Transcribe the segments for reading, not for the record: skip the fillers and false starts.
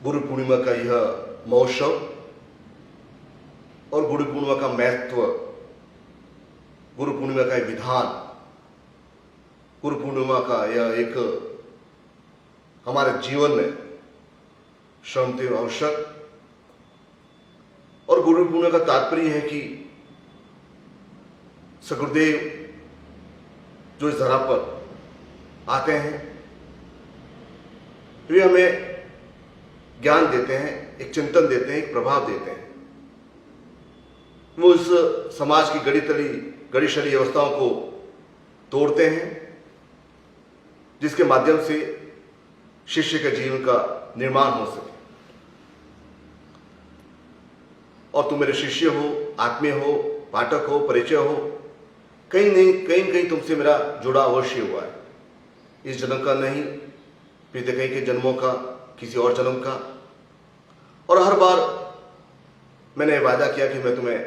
गुरु पूर्णिमा का यह महोत्सव और गुरु पूर्णिमा का महत्व, गुरु पूर्णिमा का विधान, गुरु पूर्णिमा का यह एक हमारे जीवन में श्रमते आवश्यक। और गुरु पूर्णिमा का तात्पर्य है कि सगुरुदेव जो इस धरा पर आते हैं वे हमें ज्ञान देते हैं, एक चिंतन देते हैं, एक प्रभाव देते हैं। वो इस समाज की गड़ी शड़ी व्यवस्थाओं को तोड़ते हैं जिसके माध्यम से शिष्य के जीवन का निर्माण हो सके। और तुम मेरे शिष्य हो, आत्मीय हो, पाठक हो, परिचय हो, कहीं कहीं तुमसे मेरा जुड़ाव अवश्य हुआ है। इस जन्म का नहीं, बीते कहीं के जन्मों का, किसी और जन्म का। और हर बार मैंने वादा किया कि मैं तुम्हें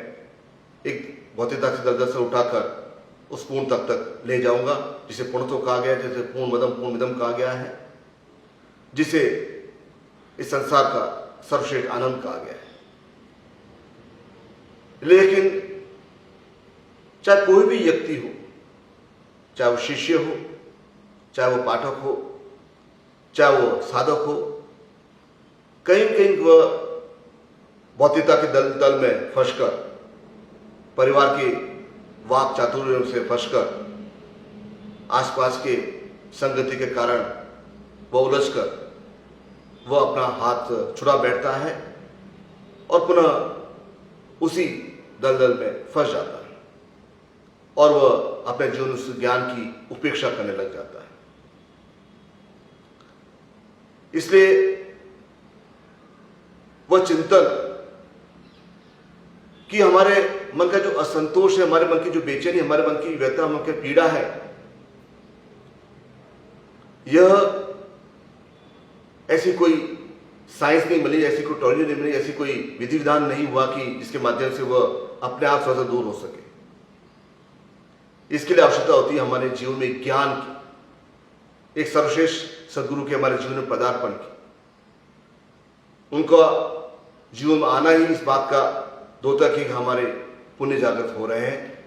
एक भौतिकता से दलदल से उठाकर उस पूर्ण तक ले जाऊंगा, जिसे पूर्णत्व कहा गया है, जिसे पूर्णमिदम कहा गया है, जिसे इस संसार का सर्वश्रेष्ठ आनंद कहा गया है। लेकिन चाहे कोई भी व्यक्ति हो, चाहे वो शिष्य हो, चाहे वो पाठक हो, चाहे वो साधक हो, कहीं वह भौतिकता के दलदल में फंसकर, परिवार के वाक चातुर्य से फंसकर, आसपास के संगति के कारण वह उलझकर वह अपना हाथ छुड़ा बैठता है और पुनः उसी दलदल में फंस जाता है और वह अपने जीवन उस ज्ञान की उपेक्षा करने लग जाता है। इसलिए वह चिंतन कि हमारे मन का जो असंतोष है, हमारे मन की जो बेचैनी, हमारे मन की व्यथा, मन की पीड़ा है, यह ऐसी कोई साइंस नहीं मिली, ऐसी कोई टेक्नोलॉजी नहीं मिली, ऐसी कोई विधि विधान नहीं हुआ कि जिसके माध्यम से वह अपने आप स्वतः दूर हो सके। इसके लिए आवश्यकता होती है हमारे जीवन में ज्ञान की, एक सर्वश्रेष्ठ सदगुरु के हमारे जीवन में पदार्पण की। उनका जीवन में आना ही इस बात का द्योतक है कि हमारे पुण्य जागृत हो रहे हैं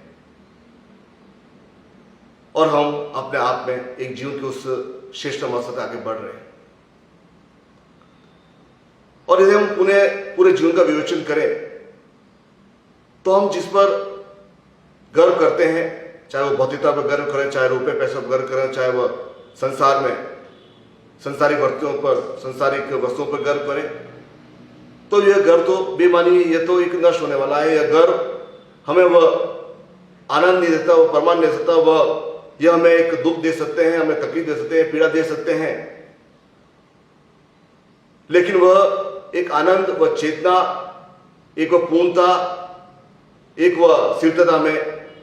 और हम अपने आप में एक जीवन के उस श्रेष्ठ अवस्था आगे बढ़ रहे हैं। और यदि हम पूरे जीवन का विवेचन करें तो हम जिस पर गर्व करते हैं, चाहे वो भौतिकता पर गर्व करें, चाहे रुपये पैसे पर गर्व करें, चाहे वह संसार में संसारिक वस्तुओं पर, संसारिक वस्तुओं पर गर्व करें, तो यह गर्व तो बेमानी है, यह तो एक नष्ट होने वाला है। यह गर्व हमें वह आनंद नहीं देता, वह परमान नहीं देता, वह यह हमें एक दुख दे सकते हैं, हमें तकलीफ दे सकते हैं, पीड़ा दे सकते हैं, लेकिन वह एक आनंद, वह चेतना, एक वह पूर्णता, एक वह स्थिरता में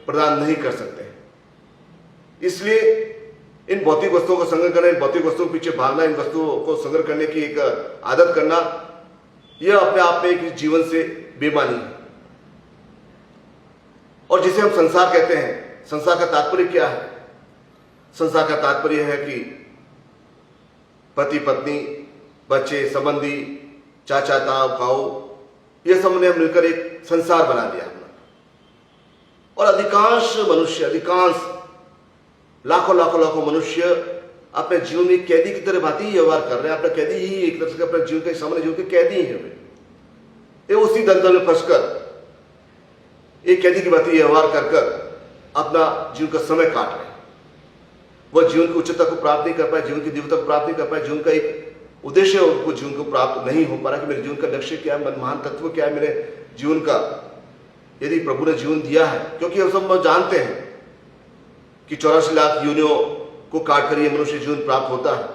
प्रदान नहीं कर सकते। इसलिए इन भौतिक वस्तुओं को संग्रह करना, इन भौतिक वस्तुओं के पीछे भागना, इन वस्तुओं को संग्रह करने की एक आदत करना, यह अपने आप में एक जीवन से बेमानी है। और जिसे हम संसार कहते हैं, संसार का तात्पर्य क्या है? संसार का तात्पर्य है कि पति पत्नी, बच्चे, संबंधी, चाचा ताऊ खाओ, यह सब ने मिलकर एक संसार बना दिया हमने। और अधिकांश मनुष्य, अधिकांश लाखों मनुष्य अपने जीवन में कैदी की तरह भांति ही व्यवहार कर रहे हैं। अपने कैदी ही एक तरह से अपने जीवन के सामने जीवन के कैदी ही है। ये उसी दलदल में फंसकर एक कैदी की भांति व्यवहार कर अपना जीवन का समय काट रहे हैं। वह जीवन की उच्चता को प्राप्त नहीं कर पाए, जीवन की दिव्यता को प्राप्त नहीं कर पाए, जीवन का एक उद्देश्य उनको जीवन को प्राप्त नहीं हो पा रहा कि मेरे जीवन का लक्ष्य क्या है, महान तत्व क्या है मेरे जीवन का। यदि प्रभु ने जीवन दिया है, क्योंकि हम सब जानते हैं कि 84 लाख योनियों को काट कर यह मनुष्य जीवन प्राप्त होता है।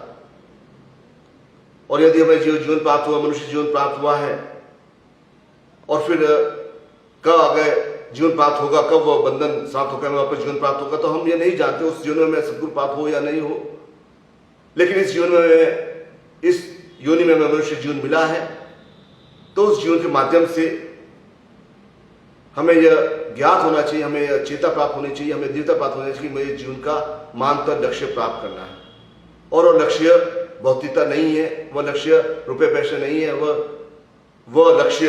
और यदि हमें जीवन प्राप्त हुआ, मनुष्य जीवन प्राप्त हुआ है, और फिर कब आगे जीवन प्राप्त होगा, कब वह बंधन समाप्त होकर हमें वापस जीवन प्राप्त होगा, तो हम ये नहीं जानते उस जीवन में सदगुरु प्राप्त हो या नहीं हो। लेकिन इस जीवन में, इस योनि में हमें मनुष्य जीवन मिला है, तो उस जीवन के माध्यम से हमें यह ज्ञात होना चाहिए, हमें यह चेता प्राप्त होनी चाहिए, हमें दृढ़ता प्राप्त होनी चाहिए कि मेरे जीवन का महानतम लक्ष्य प्राप्त करना है। और लक्ष्य भौतिकता नहीं है, वह लक्ष्य रुपये पैसे नहीं है, वह लक्ष्य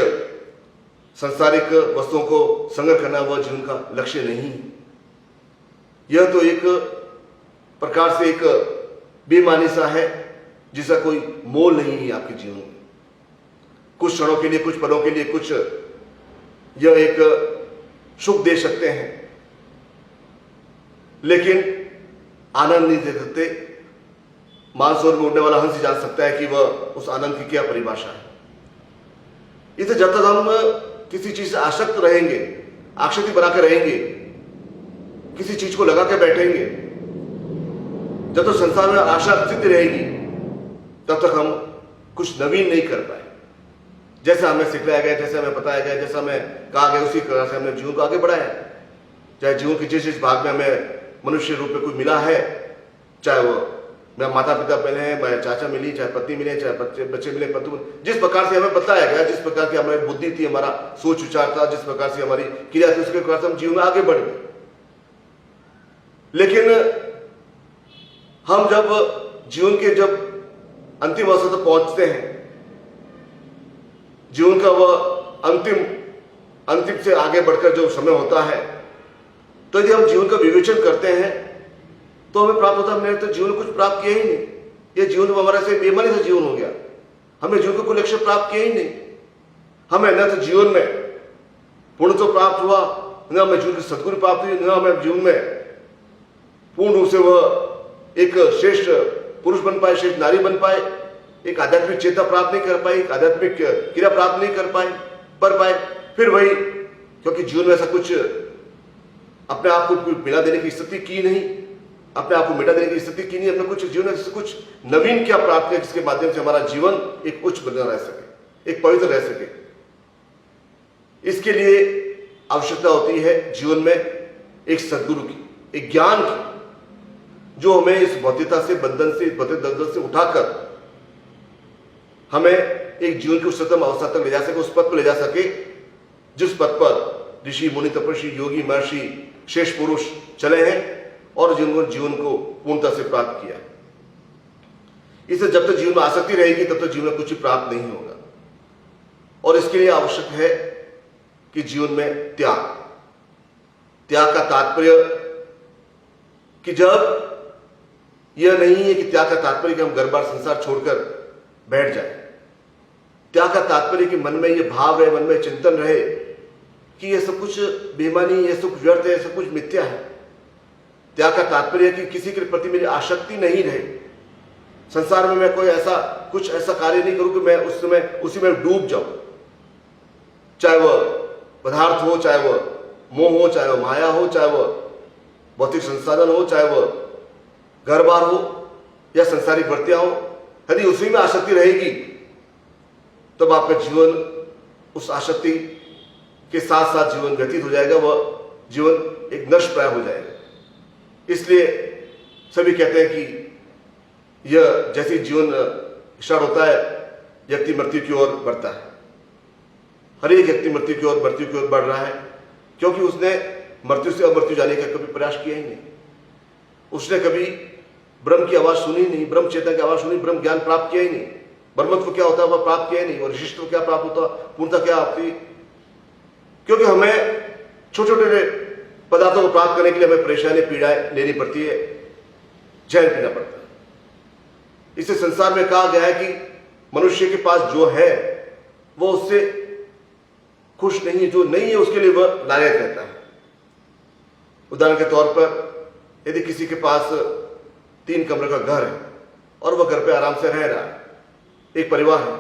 सांसारिक वस्तुओं को संग्रह करना वह जीवन का लक्ष्य नहीं। यह तो एक प्रकार से एक बेईमानी सा है जिसका कोई मोल नहीं है आपके जीवन में। कुछ क्षणों के लिए, कुछ पलों के लिए, कुछ यह एक सुख दे सकते हैं, लेकिन आनंद नहीं दे सकते। मानसरोवर में उड़ने वाला हंस ही जान सकता है कि वह उस आनंद की क्या परिभाषा है। इसे जब तक हम किसी चीज से आसक्त रहेंगे, आसक्ति बनाकर रहेंगे, किसी चीज को लगा के बैठेंगे, जब तक संसार में आशा अस्तित्व रहेगी तब तक हम कुछ नवीन नहीं कर पाए। जैसा हमें सिखाया गया, जैसा हमें बताया गया, जैसा हमें कहा गया, उसी तरह से हमने जीवन को आगे बढ़ाया। चाहे जीवन के जिस भाग में हमें मनुष्य रूप में कोई मिला है, चाहे वो मेरा माता पिता पहले हैं, मेरे चाचा मिली, चाहे पत्नी मिले, चाहे बच्चे मिले, पति मिले, जिस प्रकार से हमें बताया गया, जिस प्रकार की हमारी बुद्धि थी, हमारा सोच विचार था, जिस प्रकार से हमारी क्रिया थी, उसके प्रकार से हम जीवन में आगे बढ़ गए। लेकिन हम जब जीवन के जब अंतिम अवस्था तक पहुंचते हैं, जीवन का वह अंतिम से आगे बढ़कर जो समय होता है, तो यदि हम जीवन का विवेचन करते हैं तो हमें प्राप्त होता है हमने तो जीवन कुछ प्राप्त किया ही नहीं। ये जीवन तो हमारा से बेईमानी से जीवन हो गया। हमने जीवन को कोई लक्ष्य प्राप्त किया ही नहीं। हमें न तो जीवन में पूर्ण तो प्राप्त हुआ, न हमें जीवन की सद्गुरु प्राप्त हुई, न हमें जीवन में पूर्ण रूप से वह एक श्रेष्ठ पुरुष बन पाए, श्रेष्ठ नारी बन पाए, एक आध्यात्मिक चेतना प्राप्त नहीं कर पाई, एक आध्यात्मिक क्रिया प्राप्त नहीं कर पाए। फिर वही, क्योंकि जीवन में ऐसा कुछ अपने आप को मिला देने की स्थिति की नहीं, अपने आप को मिटा देने की स्थिति की नहीं, अपने कुछ जीवन में कुछ नवीन क्या प्राप्त किया जिसके माध्यम से हमारा जीवन एक उच्च बना रह सके, एक पवित्र रह सके। इसके लिए आवश्यकता होती है जीवन में एक सद्गुरु की, एक ज्ञान की, जो हमें इस भौतिकता से, बंधन से, भौतिक दलदल से उठाकर हमें एक जीवन की उच्चतम अवस्था तक ले जा सके, उस पद पर ले जा सके जिस पद पर ऋषि मुनि तपस्वी योगी महर्षि शेष पुरुष चले हैं और जिन्होंने जीवन को पूर्णता से प्राप्त किया। इसे जब तक जीवन में आसक्ति रहेगी तब तक जीवन में कुछ प्राप्त नहीं होगा। और इसके लिए आवश्यक है कि जीवन में त्याग का तात्पर्य कि जब यह नहीं है कि त्याग का तात्पर्य कि हम घर बार संसार छोड़कर बैठ जाए। त्याग का तात्पर्य कि मन में यह भाव रहे, मन में चिंतन रहे कि यह सब कुछ बेईमानी, यह सब कुछ व्यर्थ है, यह सब कुछ मिथ्या है। त्याग का तात्पर्य कि किसी के प्रति मेरी आसक्ति नहीं रहे, संसार में मैं कोई कुछ ऐसा कार्य नहीं करूं कि मैं उस समय उसी में डूब जाऊं, चाहे वह पदार्थ हो, चाहे वह मोह हो, चाहे वह माया हो, चाहे वह भौतिक संसाधन हो, चाहे वह घर बार हो या संसारिक वृत्तियां हो। यदि उसी में आसक्ति रहेगी तब आपका जीवन उस आसक्ति के साथ साथ जीवन व्यतीत हो जाएगा, वह जीवन एक नष्ट प्राय हो जाएगा। इसलिए सभी कहते हैं कि यह जैसे जीवन स्टार्ट होता है, व्यक्ति मृत्यु की ओर बढ़ता है। हर एक व्यक्ति मृत्यु की ओर बढ़ रहा है, क्योंकि उसने मृत्यु से अमृत्यु जाने का कभी प्रयास किया ही नहीं। उसने कभी ब्रह्म की आवाज सुनी नहीं, ब्रह्म चेतना की आवाज सुनी, ब्रह्म ज्ञान प्राप्त किया ही नहीं। ब्रह्मत्व क्या होता है वह प्राप्त किया ही नहीं, और विशिष्टत्व क्या प्राप्त होता, पूर्णता क्या आती। क्योंकि हमें छोटे छोटे पदार्थों को प्राप्त करने के लिए हमें परेशानी, पीड़ाएं लेनी पड़ती है, जहर पीना पड़ता है। इसे संसार में कहा गया है कि मनुष्य के पास जो है वो उससे खुश नहीं है, जो नहीं है उसके लिए वह लालच रहता है। उदाहरण के तौर पर यदि किसी के पास 3 कमरे का घर है और वह घर पे आराम से रह रहा है, एक परिवार है,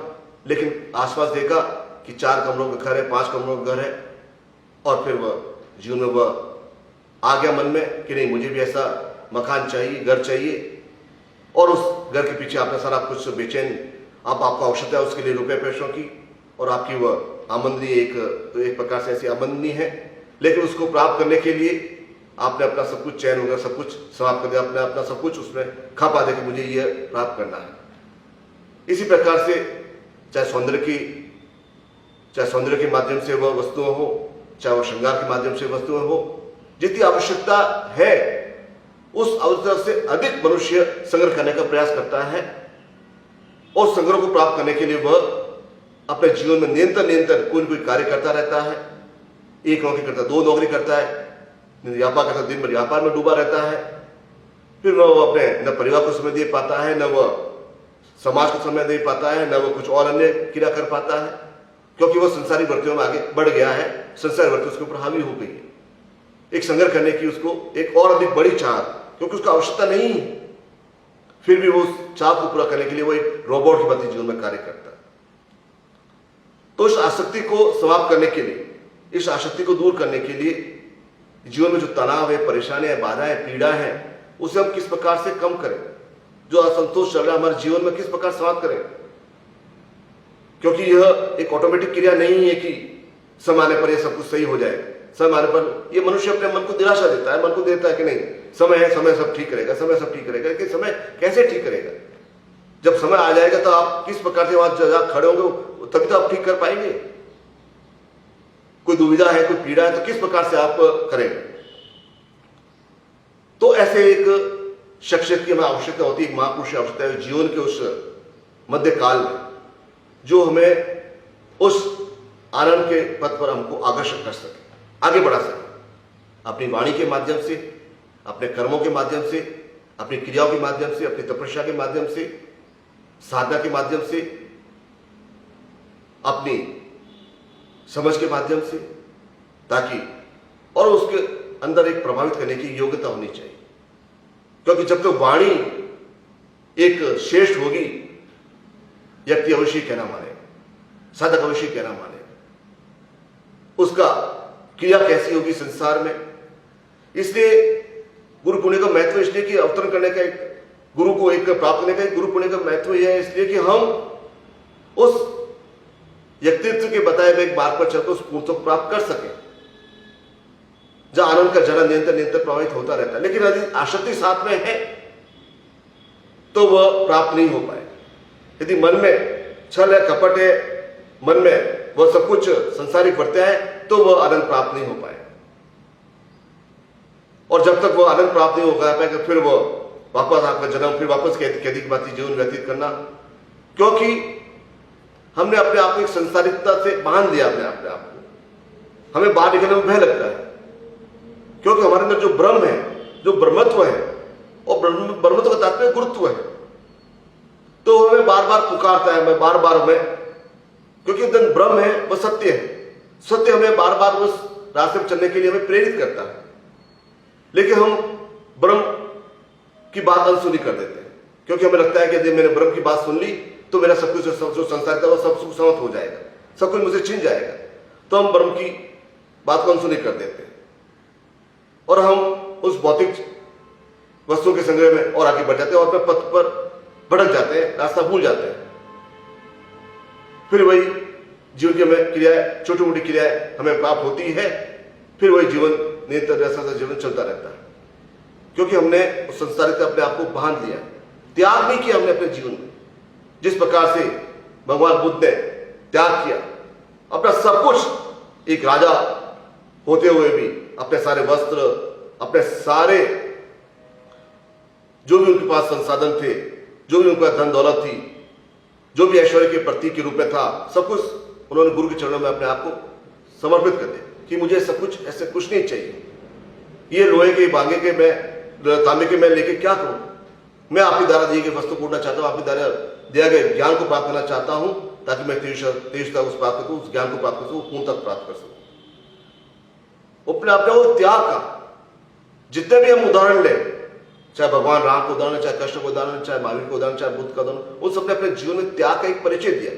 लेकिन आसपास देखा कि 4 कमरों का घर है, 5 कमरों का घर है, और फिर वह जीवन में वह आ गया मन में कि नहीं, मुझे भी ऐसा मकान चाहिए, घर चाहिए, और उस घर के पीछे आपने सारा कुछ बेचैन, आपको आवश्यकता है उसके लिए रुपये पैसों की, और आपकी वह आमदनी एक प्रकार से ऐसी आमदनी है, लेकिन उसको प्राप्त करने के लिए आपने अपना सब कुछ चैन वगैरह सब कुछ समाप्त कर दिया, आपने अपना सब कुछ उसमें खपा दे कि मुझे यह प्राप्त करना है। इसी प्रकार से चाहे सौंदर्य के माध्यम से वह वस्तुएं हो, चाहे वह श्रृंगार के माध्यम से वस्तुएं हो, जितनी आवश्यकता है उस आवश्यकता से अधिक मनुष्य संग्रह करने का प्रयास करता है, और संग्रह को प्राप्त करने के लिए वह अपने जीवन में निरंतर कोई न कोई कार्य करता रहता है। एक नौकरी करता है, 2 नौकरी करता है, व्यापार करता है, दिन भर व्यापार में डूबा रहता है। फिर वह अपने न परिवार को समय दे पाता है, न वह समाज को समय दे पाता है, न वह कुछ और अन्य क्रिया कर पाता है, क्योंकि वह संसारी वृत्तियों में आगे बढ़ गया है। संसारी वृत्ति उसके ऊपर हावी हो गई है। एक संग्रह करने की उसको एक और अधिक बड़ी चाह, क्योंकि उसका आवश्यकता नहीं है, फिर भी वो उस चाह को पूरा करने के लिए वो एक रोबोट की भांति जीवन में कार्य करता है। तो इस आसक्ति को समाप्त करने के लिए, इस आसक्ति को दूर करने के लिए जीवन में जो तनाव है, परेशानियां है, बाधाएं, पीड़ा है, उसे हम किस प्रकार से कम करें। जो असंतोष चल रहा है हमारे जीवन में, किस प्रकार समाप्त करें। क्योंकि यह एक ऑटोमेटिक क्रिया नहीं है कि समय आने पर यह सब कुछ सही हो जाएगा। समय आने पर यह मनुष्य अपने मन को दिलासा देता है, मन को देता है कि नहीं समय है, समय सब ठीक करेगा, समय सब ठीक करेगा। लेकिन समय कैसे ठीक करेगा? जब समय आ जाएगा तो आप किस प्रकार से वहां जगह खड़े होंगे, तभी तो आप ठीक कर पाएंगे। कोई दुविधा है, कोई पीड़ा है, तो किस प्रकार से आप करेंगे? तो ऐसे एक शख्सियत की हमें आवश्यकता होती है, एक महापुरुष की आवश्यकता है जीवन के उस मध्य काल में, जो हमें उस आनंद के पथ पर हमको आकर्षित कर सके, आगे बढ़ा सके, अपनी वाणी के माध्यम से, अपने कर्मों के माध्यम से, अपनी क्रियाओं के माध्यम से, अपनी तपस्या के माध्यम से, साधना के माध्यम से, अपनी समझ के माध्यम से, ताकि और उसके अंदर एक प्रभावित करने की योग्यता होनी चाहिए। क्योंकि जब तक वाणी एक श्रेष्ठ होगी, व्यक्ति अवश्य कहना मानेगा, साधक अवश्य कहना मानेगा। उसका क्रिया कैसी होगी संसार में। इसलिए गुरु पुण्य का महत्व इसलिए कि अवतरण करने का, एक गुरु को एक प्राप्त करने का गुरु पुण्य का महत्व यह है इसलिए कि हम उस व्यक्तित्व के बताए हुए मार्ग पर चलकर उस पूर्णत्व को प्राप्त कर सके, जहां आनंद का जरा निरंतर प्रभावित होता रहता है। लेकिन यदि आसक्ति साथ में है तो वह प्राप्त नहीं हो पाए। यदि मन में छल है, कपट है, मन में वह सब कुछ संसारिक वृत्तियां है, तो वह आनंद प्राप्त नहीं हो पाए। और जब तक वह आनंद प्राप्त नहीं हो पाएगा, फिर वह वापस आपका जन्म, फिर वापस कैदी की बात जीवन व्यतीत करना, क्योंकि हमने अपने आप को एक संसारिकता से बांध दिया अपने आप को। हमें बाहर निकलने में भय लगता है, क्योंकि हमारे अंदर जो ब्रह्म है, जो ब्रह्मत्व है, और ब्रह्मत्व का तात्पर्य गुरुत्व है, तो हमें बार बार पुकारता है, हमें बार बार हमें, क्योंकि ब्रह्म है वह सत्य है, सत्य हमें बार बार उस रास्ते पर चलने के लिए हमें प्रेरित करता है। लेकिन हम ब्रह्म की बात अनसुनी कर देते हैं, क्योंकि हमें लगता है कि यदि मैंने ब्रह्म की बात सुन ली तो मेरा सब कुछ जो संसार का वो सब सुख समाप्त हो जाएगा, सब कुछ मुझे छीन जाएगा। तो हम ब्रह्म की बात को अनसुनी कर देते हैं और हम उस भौतिक वस्तुओं के संग्रह में और आगे बढ़ जाते हैं और अपने पथ पर भटक जाते हैं, रास्ता भूल जाते हैं। फिर वही जीवन की हमें क्रियाएं, छोटी मोटी क्रियाएं हमें प्राप्त होती है, फिर वही जीवन निरंतर ऐसा जीवन चलता रहता है, क्योंकि हमने उस संसारिक अपने आप को बांध लिया, त्याग नहीं किया हमने अपने जीवन में। जिस प्रकार से भगवान बुद्ध ने त्याग किया अपना सब कुछ, एक राजा होते हुए भी अपने सारे वस्त्र, अपने सारे जो भी उनके पास संसाधन थे, जो भी उनका धन दौलत थी, जो भी ऐश्वर्य के प्रतीक के रूप में था, सब कुछ उन्होंने गुरु के चरणों में अपने आप को समर्पित कर दिया कि मुझे सब कुछ, ऐसे कुछ नहीं चाहिए। ये लोहे के, बांगे के, मैं तांबे के मैं लेके क्या करूं? मैं आपके द्वारा दिए गए वस्तु को उड़ना चाहता हूं, आपके द्वारा दिया गए ज्ञान को प्राप्त करना चाहता हूं, ताकि मैं तेजता उस प्राप्त करूं, उस ज्ञान को प्राप्त कर सकूं, पूर्ण तक प्राप्त कर सकूं। अपने आप वो त्याग का, जितने भी हम उदाहरण लें, चाहे भगवान राम को उदाहरण, चाहे कृष्ण को उदाहरण, चाहे महावीर को उदाहरण, चाहे बुद्ध का उदाहरण, उन सबने अपने जीवन में त्याग का एक परिचय दिया।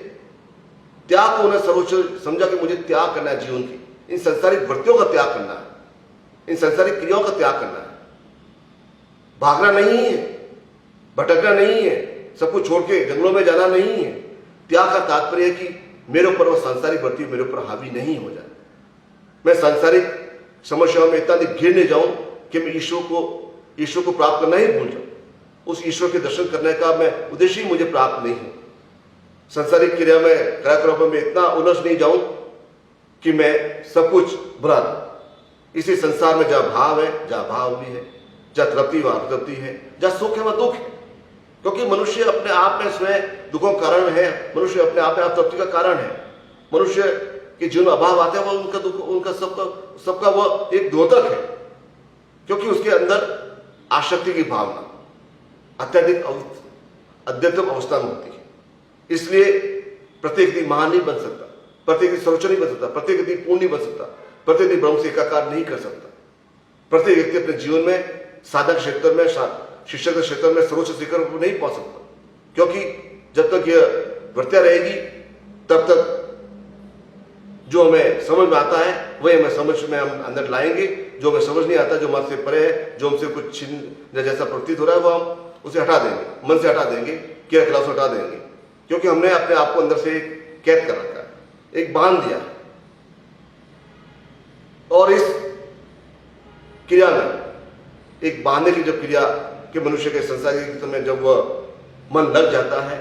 त्याग को उन्हें सर्वोच्च समझा कि मुझे त्याग करना है, जीवन की इन संसारिक वृत्तियों का त्याग करना है, इन संसारिक क्रियाओं का त्याग करना है। भागना नहीं है, भटकना नहीं है, सब कुछ छोड़ के जंगलों में जाना नहीं है। त्याग का तात्पर्य है कि मेरे ऊपर वह सांसारिक वृत्ति मेरे ऊपर हावी नहीं हो जाए। मैं सांसारिक समस्याओं में इतना घिर नहीं जाऊं कि मैं ईश्वर को प्राप्त करना ही भूल जाऊं। उस ईश्वर के दर्शन करने का मैं उद्देश्य ही मुझे प्राप्त नहीं हो। सांसारिक क्रिया में, क्रियाकलापों में इतना उलझ नहीं जाऊं कि मैं सब कुछ भुला दूं। इसी संसार में जहां भाव है, जहां भाव भी है, जहां तृप्ति वहां तृप्ति है, जहां सुख है वहां दुख है। क्योंकि मनुष्य अपने आप में स्वयं दुखों का कारण है, मनुष्य अपने आप में तृप्ति का कारण है। मनुष्य के जीवन में अभाव आते हैं, वो उनका दुख, उनका सबका वो एक द्योतक है, क्योंकि उसके अंदर आसक्ति की भावना अत्यधिक अद्यतम अवस्था में होती है। इसलिए प्रत्येक व्यक्ति महान नहीं बन सकता, प्रत्येक व्यक्ति सर्वोच्च नहीं बन सकता, प्रत्येक व्यक्ति पूर्ण नहीं बन सकता, प्रत्येक व्यक्ति ब्रह्म से एकाकार नहीं कर सकता। प्रत्येक व्यक्ति अपने जीवन में साधक क्षेत्र में, शिक्षक के क्षेत्र में सर्वोच्च शिखर को नहीं पहुंच सकता, क्योंकि जब तक यह वृत्तियां रहेगी तब तक जो हमें समझ में आता है वही हमें समझ में हम अंदर लाएंगे, जो हमें समझ नहीं आता, जो मन से परे है, जो हमसे कुछ छिन्न जैसा प्रतीत हो रहा है, वो हम उसे हटा देंगे, मन से हटा देंगे, क्रियाकलाप से हटा देंगे, क्योंकि हमने अपने आप को अंदर से एक कैद कर रखा है, एक बांध दिया है। और इस क्रिया में एक बांधने की जब क्रिया के मनुष्य के संसार के समय जब वह मन लग जाता है,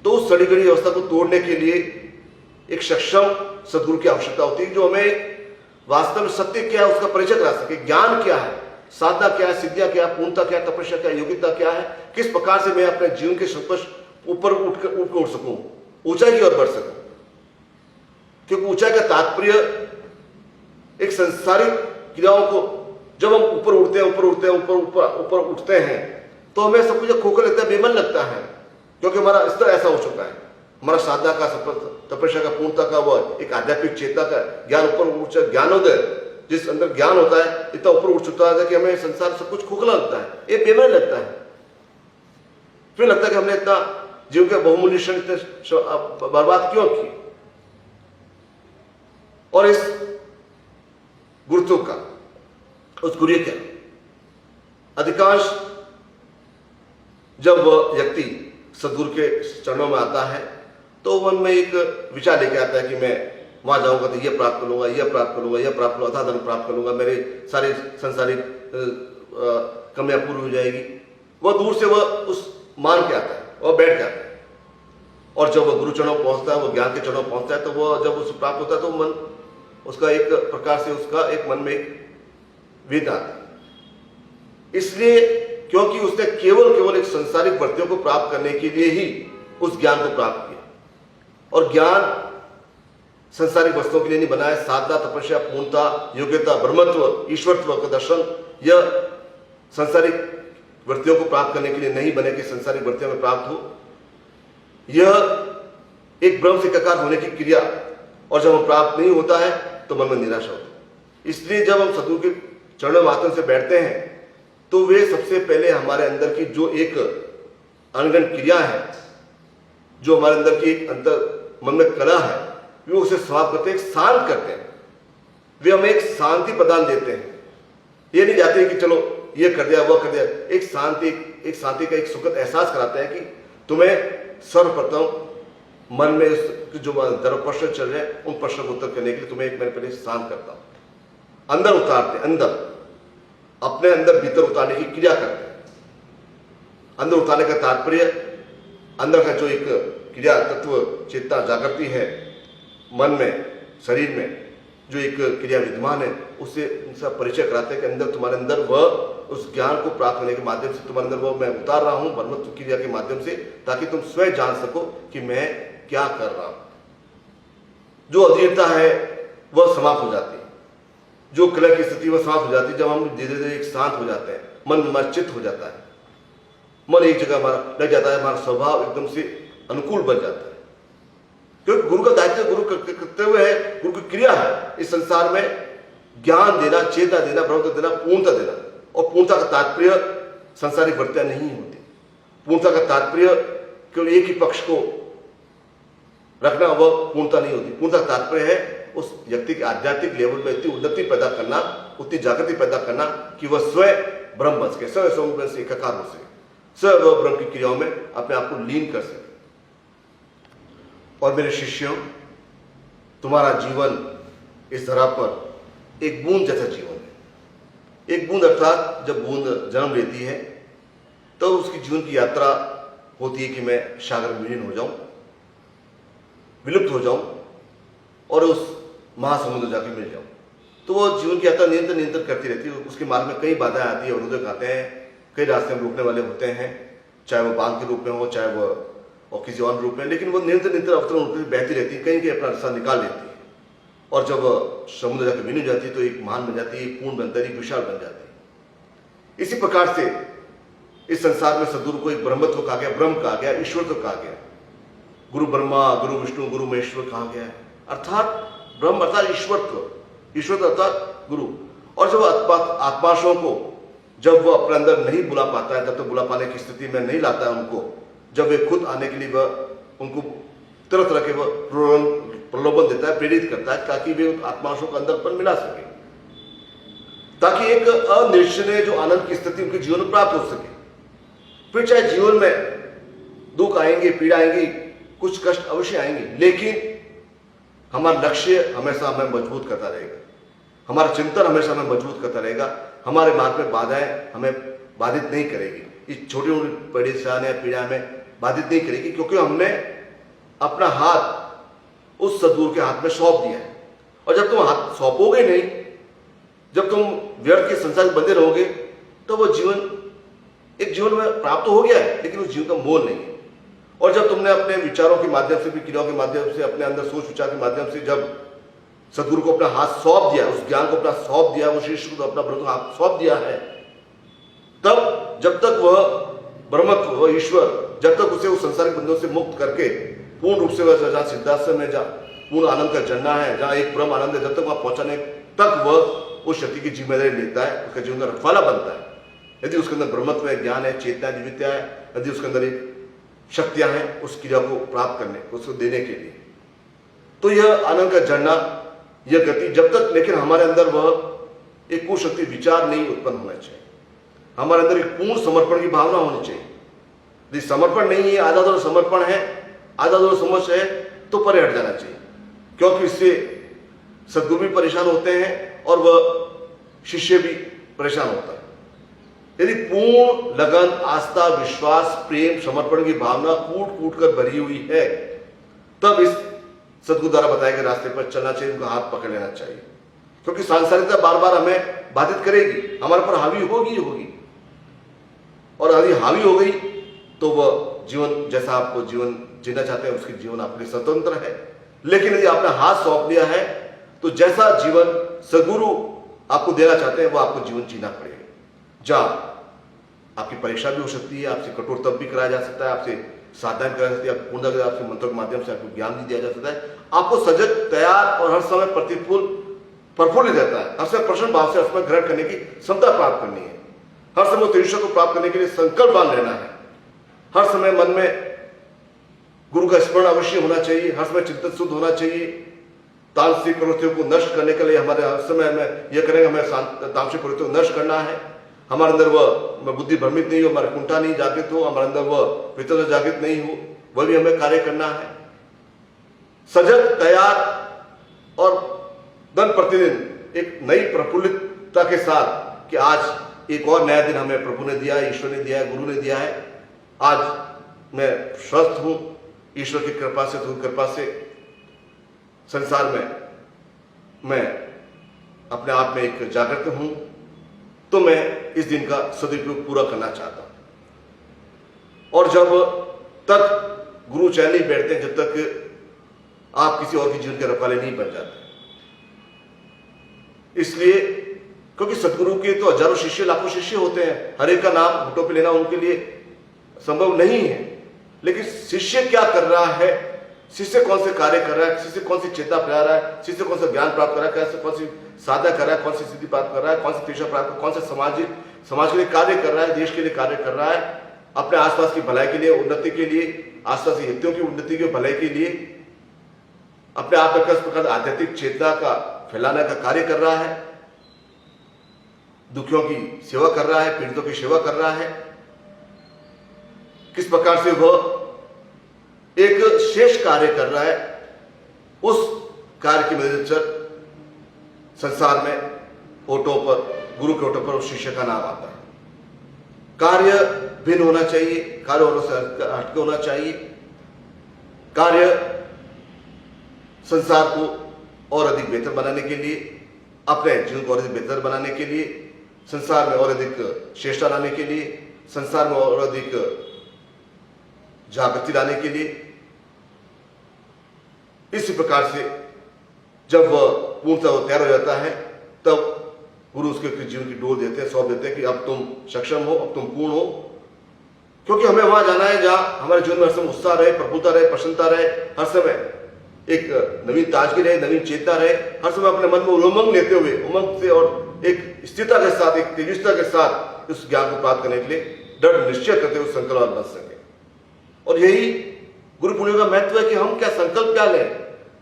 तो उस सड़ी गड़ी अवस्था को तोड़ने के लिए एक सक्षम सद्गुरु की आवश्यकता होती है, जो हमें वास्तव में सत्य क्या है उसका परिचय करा सके, ज्ञान क्या है, साधना क्या है, सिद्धियां क्या है, पूर्णता क्या है, तपस्या क्या है, योग्यता क्या है, किस प्रकार से मैं अपने जीवन के संकट ऊपर उठ सकूं, ऊंचाई की ओर बढ़ सकूं। क्योंकि ऊंचाई का तात्पर्य एक संसारिक क्रियाओं को जब हम ऊपर उठते हैं तो हमें सब कुछ खोखला लगता है, बेमन लगता है, क्योंकि हमारा स्तर ऐसा हो चुका है। हमारा साधना का, तपस्या का, पूर्णता का, वह एक आध्यात्मिक चेतना का ज्ञान ऊपर ज्ञानोदय, जिस अंदर ज्ञान होता है, इतना ऊपर उठ चुका है कि हमें संसार सब कुछ खोखला लगता है, ये बेमन लगता है। फिर लगता है कि हमने इतना जीवन के बहुमूल्य क्षण इतने बर्बाद क्यों किए। और इस गुरुत्व का, उस गुरु क्या, अधिकांश जब व्यक्ति सद्गुरु के चरणों में आता है तो मन में एक विचार लेके आता है कि मैं वहां जाऊंगा तो यह प्राप्त करूंगा, यह प्राप्त करूंगा, यह प्राप्त करूंगा, अथा धन प्राप्त करूंगा, मेरे सारे संसारिक कमियां पूरी हो जाएगी। वह दूर से वह उस मान के आता है, वह बैठ के आता है, और जब वह गुरु चरणों पहुंचता है, वह ज्ञान के चरणों पहुंचता है, तो वह जब उसे प्राप्त होता है तो मन उसका एक प्रकार से उसका एक मन में एक वेद आता है। इसलिए क्योंकि उसने केवल एक सांसारिक वृत्तियों को प्राप्त करने के लिए ही उस ज्ञान को प्राप्त किया, और ज्ञान सांसारिक वस्तुओं के लिए नहीं बनाया। साधना, तपस्या, पूर्णता, योग्यता, ब्रह्मत्व, ईश्वरत्व का दर्शन, यह सांसारिक वृत्तियों को प्राप्त करने के लिए नहीं बने कि सांसारिक वृत्तियों में प्राप्त हो। यह एक ब्रह्म से एकाकार होने की क्रिया, और जब हम प्राप्त नहीं होता है तो मन में निराशा होती है। इसलिए जब हम सद्गुरु के चरणों माध्यम से बैठते हैं तो वे सबसे पहले हमारे अंदर की जो एक अनगन क्रिया है, जो हमारे अंदर की एक अंतर मन में कला है, वे उसे समाप्त करते हैं, शांत करते हैं। वे हमें एक शांति प्रदान देते हैं। ये नहीं जाते कि चलो ये कर दिया, वह कर दिया। एक शांति का एक सुखद एहसास कराते हैं कि तुम्हें सर्वप्रथम मन में जो प्रश्न चल रहे हैं उन प्रश्नों को उत्तर करने के लिए तुम्हें एक मैंने पहले शांत करता हूं। अंदर उतारते, अंदर अपने अंदर भीतर उतारने की क्रिया करते हैं। अंदर उतारने का तात्पर्य, अंदर का जो एक क्रिया तत्व चेतना जागृति है मन में, शरीर में जो एक क्रिया विद्यमान है, उससे उनका परिचय कराते हैं कि अंदर तुम्हारे अंदर वह उस ज्ञान को प्राप्त होने के माध्यम से तुम्हारे अंदर वह मैं उतार रहा हूं ब्रह्मत्व क्रिया के माध्यम से, ताकि तुम स्वयं जान सको कि मैं क्या कर रहा हूं। जो अधीरता है वह समाप्त हो जाती है, जो कलह की स्थिति वह समाप्त हो जाती है। जब हम धीरे धीरे एक शांत हो जाते हैं, मन हमारा चित्त हो जाता है, मन एक जगह हमारा लग जाता है, हमारा स्वभाव एकदम से अनुकूल बन जाता है। क्योंकि गुरु का दायित्व गुरु करते हुए है, गुरु की क्रिया है इस संसार में ज्ञान देना, चेतना देना, ब्रह्मत्व देना, पूर्णता देना। और पूर्णता का तात्पर्य संसारिक वृत्तियां नहीं होती। पूर्णता का तात्पर्य केवल एक ही पक्ष को रखना, वह पूर्णता नहीं होती। पूर्णता का तात्पर्य है उस व्यक्ति के आध्यात्मिक लेवल में इतनी उन्नति पैदा करना, उतनी जागृति पैदा करना कि वह स्वयं ब्रह्म बन सके, स्वयं से एकाकार हो सके, स्वयं वह ब्रह्म की क्रियाओं में अपने आप को लीन कर सके। और मेरे शिष्यों, तुम्हारा जीवन इस धरा पर एक बूंद जैसा जीवन है। एक बूंद अर्थात जब बूंद जन्म लेती है तो उसकी जीवन की यात्रा होती है कि मैं सागर में विलीन हो जाऊं, विलुप्त हो जाऊं और उस महासमुद्र जाके मिल जाऊं। तो वो जीवन की यात्रा निरंतर करती रहती है। उसके मार्ग में कई बाधाएं आती है, अवरोधक आते हैं, कई रास्ते में रोकने वाले होते हैं, चाहे वो बांध के रूप में हो, चाहे वो और किसी और रूप में, लेकिन वो निरंतर निरंतर अवतरण होकर बहती रहती है, कहीं कहीं अपना रास्ता निकाल लेती है, और जब समुद्र जाकर विलीन हो जाती है तो एक महान बन जाती है, एक पूर्ण बनता है, एक विशाल बन जाती है। इसी प्रकार से इस संसार में सदगुरु को एक ब्रह्मत्व कहा गया, ब्रह्म कहा गया, ईश्वर तो कहा गया। गुरु ब्रह्मा, गुरु विष्णु, गुरु महेश्वर कहा गया है, अर्थात ब्रह्म अर्थात ईश्वरत्व, ईश्वर अर्थात गुरु। और जब आत्माशयों को जब वो अपने अंदर नहीं बुला पाता है, तब तक बुला पाने की स्थिति में नहीं लाता है उनको, जब वे खुद आने के लिए वह उनको तरह तरह के वह प्रलोभन देता है, प्रेरित करता है, ताकि वे आत्माशयों को अंदरपन मिला सके, ताकि एक अनिश्चय जो आनंद की स्थिति उनके जीवन में प्राप्त हो सके। फिर चाहे जीवन में दुख आएंगे, पीड़ा आएंगी, कुछ कष्ट अवश्य आएंगे, लेकिन हमारा लक्ष्य हमेशा हमें मजबूत करता रहेगा, हमारा चिंतन हमेशा हमें मजबूत करता रहेगा, हमारे मार्ग में बाधाएं हमें बाधित नहीं करेगी, इस छोटी छोटी परेशानी या पीड़ा में बाधित नहीं करेगी, क्योंकि हमने अपना हाथ उस सद्गुरु के हाथ में सौंप दिया है। और जब तुम हाथ सौंपोगे नहीं, जब तुम व्यर्थ के संसार में बंधे रहोगे, तो वो जीवन एक जीवन में प्राप्त हो गया है, लेकिन उस जीवन का मोल नहीं है। और जब तुमने अपने विचारों के माध्यम से भी, क्रियाओं के माध्यम से, अपने अंदर सोच विचार के माध्यम से जब सद्गुरु को अपना हाथ सौंप दिया, उस ज्ञान को अपना सौंप दिया, उस ईश्वर को अपना ब्रह्म हाथ सौंप दिया है, तब जब तक वह ब्रह्मत्व, वह ईश्वर, जब तक उसे उस संसारिक बंधनों से मुक्त करके पूर्ण रूप से वह जहाँ सिद्धाश्रम में जहाँ पूर्ण आनंद का झरना है, जहाँ एक ब्रह्म आनंद है, जब तक वहां पहुंचाने तक वह उस शक्ति की जिम्मेदारी लेता है, उसका जीवन का रखवाला बनता है। यदि उसके अंदर ब्रह्मत्व है, ज्ञान है, चेतना है, दिव्यता है, यदि उसके अंदर एक शक्तियां हैं उस क्रिया को प्राप्त करने, उसको देने के लिए, तो यह आनंद का झरना, यह गति जब तक, लेकिन हमारे अंदर वह एक कुशक्ति विचार नहीं उत्पन्न होना चाहिए, हमारे अंदर एक पूर्ण समर्पण की भावना होनी चाहिए। यदि समर्पण नहीं है, आधा दौड़ समर्पण है, आधा दौड़ समझ है, तो परे हट जाना चाहिए, क्योंकि इससे सद्गुरु भी परेशान होते हैं और वह शिष्य भी परेशान होता है। यदि पूर्ण लगन, आस्था, विश्वास, प्रेम, समर्पण की भावना कूट कूट कर भरी हुई है, तब इस सद्गुरु द्वारा बताए गए रास्ते पर चलना चाहिए, उनका हाथ पकड़ लेना चाहिए, क्योंकि सांसारिकता बार बार हमें बाधित करेगी, हमारे पर हावी होगी होगी, और यदि हावी हो गई तो वह जीवन जैसा आपको जीवन जीना चाहते हैं, उसकी जीवन आपके लिए स्वतंत्र है। लेकिन यदि आपने हाथ सौंप लिया है, तो जैसा जीवन सद्गुरु आपको देना चाहते हैं, वो आपको जीवन जीना पड़ेगा, जहां आपकी परीक्षा भी हो सकती है, आपसे कठोर तप भी कराया जा सकता है, आपसे साधना भी कराया सकती है, पूर्ण आपके मंत्रों के माध्यम से आपको ज्ञान भी दिया जा सकता है, आपको सजग, तैयार और हर समय प्रफुल्लित रहता है, हर समय प्रसन्न भाव से हर समय ग्रहण करने की क्षमता प्राप्त करनी है, हर समय उद्देश्य को प्राप्त करने के लिए संकल्प बांध लेना है, हर समय मन में गुरु का स्मरण अवश्य होना चाहिए, हर समय चिंतन शुद्ध होना चाहिए, तामसिक प्रवृत्तियों को नष्ट करने के लिए हमारे हर समय में यह करेंगे, हमें तामसिक प्रवृत्तियों को नष्ट करना है, हमारे अंदर वह बुद्धि भ्रमित नहीं हो, हमारा कुंठा नहीं जागृत हो, हमारे अंदर वह वितरण जागृत नहीं हो, वह भी हमें कार्य करना है, सजग, तैयार और दिन प्रतिदिन एक नई प्रफुल्लितता के साथ कि आज एक और नया दिन हमें प्रभु ने दिया है, ईश्वर ने दिया है, गुरु ने दिया है, आज मैं स्वस्थ हूं ईश्वर की कृपा से, तो कृपा से संसार में मैं अपने आप में एक जागृत हूं, तो मैं इस दिन का सदुपयोग पूरा करना चाहता हूं। और जब तक गुरु चैन नहीं बैठते, जब तक आप किसी और के जीवन के रखवाले नहीं बन जाते, इसलिए क्योंकि सदगुरु के तो हजारों शिष्य, लाखों शिष्य होते हैं, हर एक का नाम होठों पे लेना उनके लिए संभव नहीं है, लेकिन शिष्य क्या कर रहा है, शिष्य कौन से कार्य कर रहा है, शिष्य कौन सी चेतना फैला रहा है, शिष्य कौन सा ज्ञान प्राप्त कर रहा है, कैसे कौन सी साधना कर रहा है, कौन सी सिद्धि प्राप्त कर रहा है, कौन सी तीक्षा प्राप्त, कौन से समाज के लिए कार्य कर रहा है, देश के लिए कार्य कर रहा है, अपने आसपास की भलाई के लिए, उन्नति के लिए, आसपास के हितों की उन्नति के भलाई के लिए, अपने आप में किस प्रकार आध्यात्मिक चेतना का फैलाने का कार्य कर रहा है, दुखियों की सेवा कर रहा है, पीड़ितों की सेवा कर रहा है, किस प्रकार से वह एक शेष कार्य कर रहा है, उस कार्य की मदद से संसार में ओटों पर, गुरु के ओटों पर उस शिष्य का नाम आता है। कार्य भिन्न होना चाहिए, कार्य औरों से हटके होना चाहिए, कार्य संसार को और अधिक बेहतर बनाने के लिए, अपने जीवन को और अधिक बेहतर बनाने के लिए, संसार में और अधिक श्रेष्ठता लाने के लिए, संसार में और अधिक जागृति लाने के लिए। इसी प्रकार से जब वह पूर्णतः तैयार हो जाता है तब गुरु उसके जीवन की डोर देते हैं, सौंप देते हैं कि अब तुम सक्षम हो, अब तुम पूर्ण हो। क्योंकि हमें वहां जाना है जहां हमारे जीवन में हर समय उत्साह रहे, प्रफुल्लता रहे, प्रसन्नता रहे, हर समय एक नवीन ताजगी रहे, नवीन चेतना रहे, हर समय अपने मन में उमंग लेते हुए, उमंग से और एक स्थिरता के साथ, एक तेजस्विता के साथ उस ज्ञान को प्राप्त करने के लिए दृढ़ निश्चय करते हुए संकल्प बन सके। और यही गुरु पूर्णिमा का महत्व है कि हम क्या संकल्प क्या लें,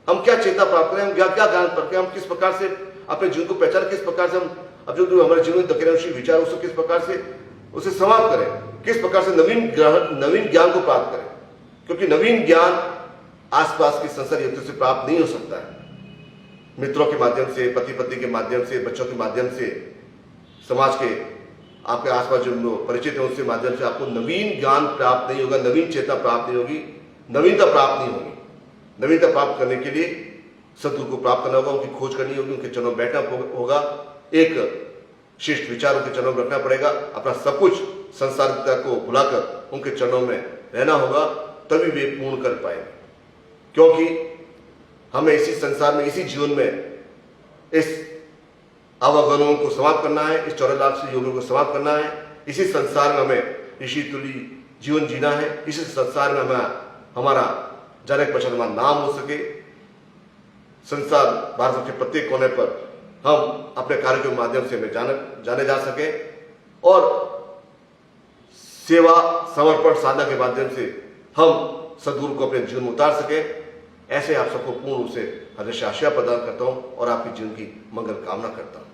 हम क्या चेतना प्राप्त करें, हम क्या क्या ज्ञान प्राप्त करें, हम किस प्रकार से अपने जीवन को पहचान, किस प्रकार से हम अब जो हमारे जीवन में दक्षिणांशी विचार उसको किस प्रकार से उसे समाप्त करें, किस प्रकार से नवीन ज्ञान को प्राप्त करें। क्योंकि नवीन ज्ञान आसपास की संसार युक्ति से प्राप्त नहीं हो सकता है। मित्रों के माध्यम से, पति पत्नी के माध्यम से, बच्चों के माध्यम से, समाज के आपके आसपास जो लोग परिचित हैं उसके माध्यम से आपको नवीन ज्ञान प्राप्त नहीं होगा, नवीन चेतना प्राप्त नहीं होगी, नवीनता प्राप्त नहीं होगी। नवीनता प्राप्त करने के लिए सदगुरु को प्राप्त करना होगा, उनकी खोज करनी होगी, उनके चरणों में बैठना होगा, एक शिष्ट विचारों के चरणों में रखना पड़ेगा, अपना सब कुछ संसारिकता को भुलाकर उनके चरणों में रहना होगा, तभी वे पूर्ण कर पाएंगे। क्योंकि हमें इसी संसार में, इसी जीवन में इस अवगुणों को समाप्त करना है, इस 84 योगों को समाप्त करना है। इसी संसार में हमें ऋषि तुल्य जीवन जीना है। इसी संसार में हमें हमारा जनक पश्चात हमारा नाम हो सके। संसार भारत के प्रत्येक कोने पर हम अपने कार्य के माध्यम से हमें जाने जा सके और सेवा, समर्पण, साधना के माध्यम से हम सदगुरु को अपने जीवन में उतार सके। ऐसे आप सबको पूर्ण रूप से हृदय से आशीर्वाद प्रदान करता हूं और आपके जीवन की मंगल कामना करता हूं।